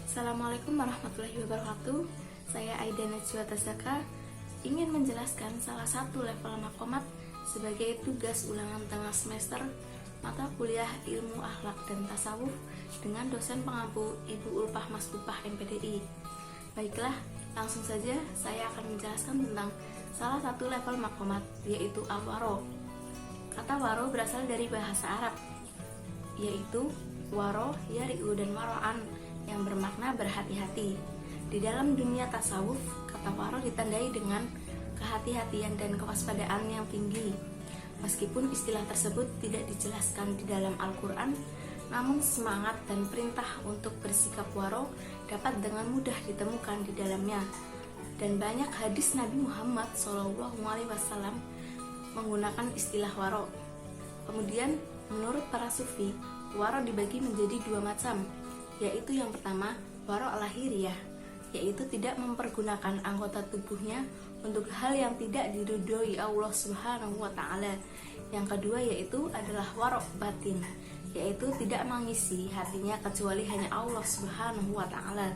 Assalamualaikum warahmatullahi wabarakatuh. Saya Aida Najwa Tazaka ingin menjelaskan salah satu level makomat sebagai tugas ulangan tengah semester mata kuliah Ilmu Akhlak dan Tasawuf dengan dosen pengampu Ibu Ulpah Masbupah MPDI. Baiklah, langsung saja saya akan menjelaskan tentang salah satu level makomat, yaitu al-waro. Kata waro berasal dari bahasa Arab, yaitu waro, yari'u, dan waro'an, yang bermakna berhati-hati. Di dalam dunia tasawuf, kata waro ditandai dengan kehati-hatian dan kewaspadaan yang tinggi. Meskipun istilah tersebut tidak dijelaskan di dalam Al-Quran, namun semangat dan perintah untuk bersikap waro dapat dengan mudah ditemukan di dalamnya. Dan banyak hadis Nabi Muhammad SAW menggunakan istilah waro. Kemudian, menurut para sufi, waro dibagi menjadi dua macam, yaitu yang pertama, waro lahiriah, yaitu tidak mempergunakan anggota tubuhnya untuk hal yang tidak diridhoi Allah Subhanahu wa Ta'ala. Yang kedua yaitu adalah waro batin, yaitu tidak mengisi hatinya kecuali hanya Allah Subhanahu wa Ta'ala.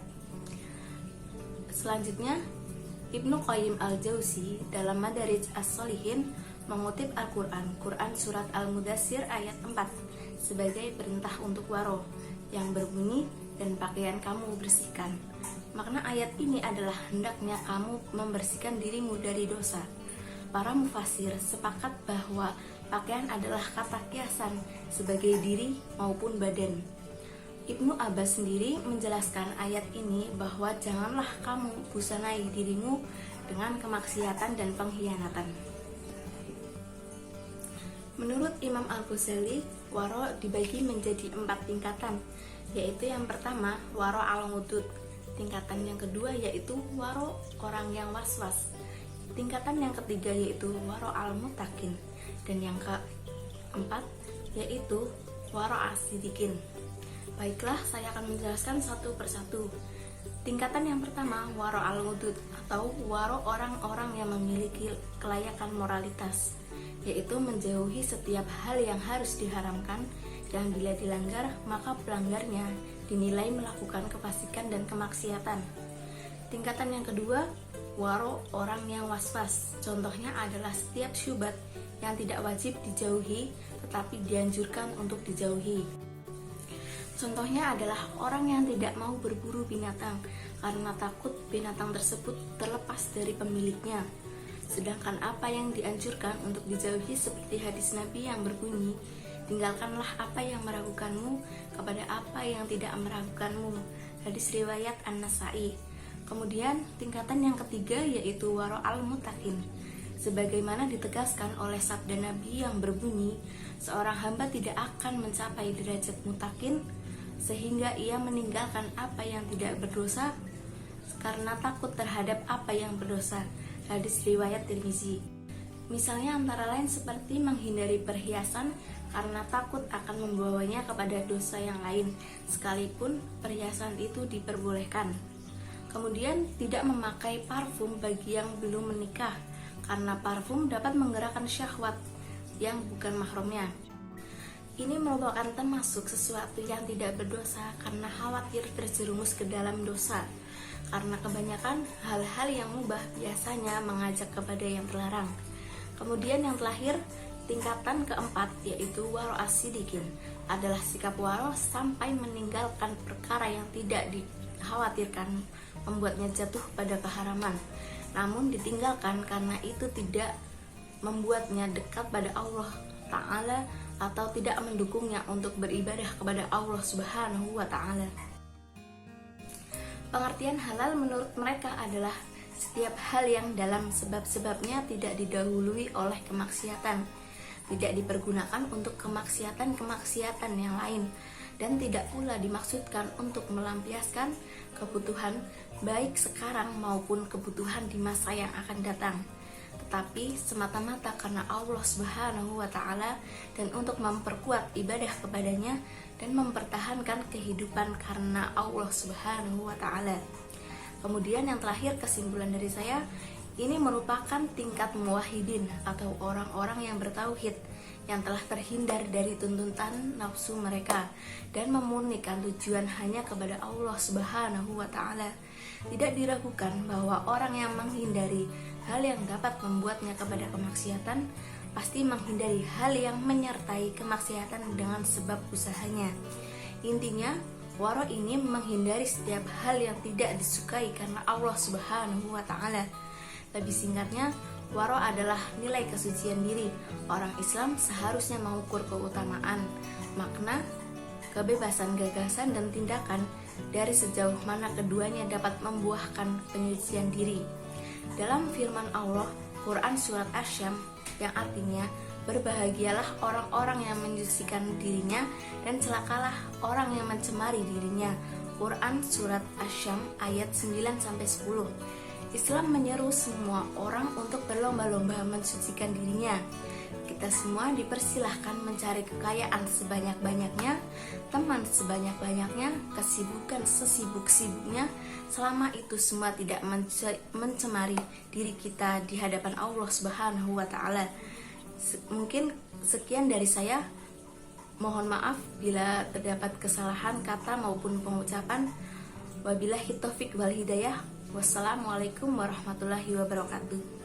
Selanjutnya, Ibnu Qayyim al-Jauzi dalam Madarij as-Shalihin mengutip Al-Quran, Quran surat Al-Mudassir ayat 4 sebagai perintah untuk waro yang berbunyi, dan pakaian kamu bersihkan. Makna ayat ini adalah hendaknya kamu membersihkan dirimu dari dosa. Para mufasir sepakat bahwa pakaian adalah kata kiasan sebagai diri maupun badan. Ibnu Abbas sendiri menjelaskan ayat ini bahwa janganlah kamu busanai dirimu dengan kemaksiatan dan pengkhianatan. Menurut Imam Al-Ghazali, waro dibagi menjadi 4 tingkatan, yaitu yang pertama, waro al-ngudud. Tingkatan yang kedua yaitu waro orang yang was-was. Tingkatan yang ketiga yaitu waro al-mutakin. Dan yang keempat yaitu waro as-sidikin. Baiklah, saya akan menjelaskan satu persatu. Tingkatan yang pertama, waro al-ngudud, atau waro orang-orang yang memiliki kelayakan moralitas, yaitu menjauhi setiap hal yang harus diharamkan, yang bila dilanggar maka pelanggarnya dinilai melakukan kefasikan dan kemaksiatan. Tingkatan yang kedua, waro orang yang was-was. Contohnya adalah setiap syubhat yang tidak wajib dijauhi tetapi dianjurkan untuk dijauhi. Contohnya adalah orang yang tidak mau berburu binatang karena takut binatang tersebut terlepas dari pemiliknya. Sedangkan apa yang dianjurkan untuk dijauhi seperti hadis Nabi yang berbunyi, tinggalkanlah apa yang meragukanmu kepada apa yang tidak meragukanmu. Hadis riwayat An-Nasai. Kemudian tingkatan yang ketiga yaitu waro al-mutakin. Sebagaimana ditegaskan oleh sabda Nabi yang berbunyi, seorang hamba tidak akan mencapai derajat mutakin sehingga ia meninggalkan apa yang tidak berdosa karena takut terhadap apa yang berdosa. Hadis riwayat Tirmizi. Misalnya antara lain seperti menghindari perhiasan karena takut akan membawanya kepada dosa yang lain, sekalipun perhiasan itu diperbolehkan. Kemudian tidak memakai parfum bagi yang belum menikah, karena parfum dapat menggerakkan syahwat yang bukan mahramnya. Ini merupakan termasuk sesuatu yang tidak berdosa karena khawatir terjerumus ke dalam dosa. Karena kebanyakan hal-hal yang mubah biasanya mengajak kepada yang terlarang. Kemudian yang terakhir, tingkatan keempat yaitu waro as-sidikin, adalah sikap waro sampai meninggalkan perkara yang tidak dikhawatirkan membuatnya jatuh pada keharaman, namun ditinggalkan karena itu tidak membuatnya dekat pada Allah Ta'ala atau tidak mendukungnya untuk beribadah kepada Allah Subhanahu wa Ta'ala. Pengertian halal menurut mereka adalah setiap hal yang dalam sebab-sebabnya tidak didahului oleh kemaksiatan, tidak dipergunakan untuk kemaksiatan-kemaksiatan yang lain, dan tidak pula dimaksudkan untuk melampiaskan kebutuhan baik sekarang maupun kebutuhan di masa yang akan datang, tetapi semata-mata karena Allah Subhanahu wa Ta'ala dan untuk memperkuat ibadah kepadanya dan mempertahankan kehidupan karena Allah Subhanahu wa Ta'ala. Kemudian yang terakhir, kesimpulan dari saya, ini merupakan tingkat muwahhidin atau orang-orang yang bertauhid, yang telah terhindar dari tuntutan nafsu mereka dan memurnikan tujuan hanya kepada Allah Subhanahu wa Ta'ala. Tidak diragukan bahwa orang yang menghindari hal yang dapat membuatnya kepada kemaksiatan pasti menghindari hal yang menyertai kemaksiatan dengan sebab usahanya. Intinya, waro ini menghindari setiap hal yang tidak disukai karena Allah Subhanahu wa Ta'ala. Lebih singkatnya, waro adalah nilai kesucian diri. Orang Islam seharusnya mengukur keutamaan, makna, kebebasan gagasan dan tindakan dari sejauh mana keduanya dapat membuahkan penyucian diri. Dalam firman Allah, Quran Surat Asy-Syams, yang artinya berbahagialah orang-orang yang menyucikan dirinya dan celakalah orang yang mencemari dirinya. Quran Surat Asy-Syams ayat 9-10. Islam menyeru semua orang untuk berlomba-lomba mensucikan dirinya. Kita semua dipersilahkan mencari kekayaan sebanyak-banyaknya, teman sebanyak-banyaknya, kesibukan sesibuk-sibuknya, selama itu semua tidak mencemari diri kita di hadapan Allah Subhanahu wa Ta'ala. Mungkin sekian dari saya. Mohon maaf bila terdapat kesalahan kata maupun pengucapan. Wabillahi taufik wal hidayah. Wassalamualaikum warahmatullahi wabarakatuh.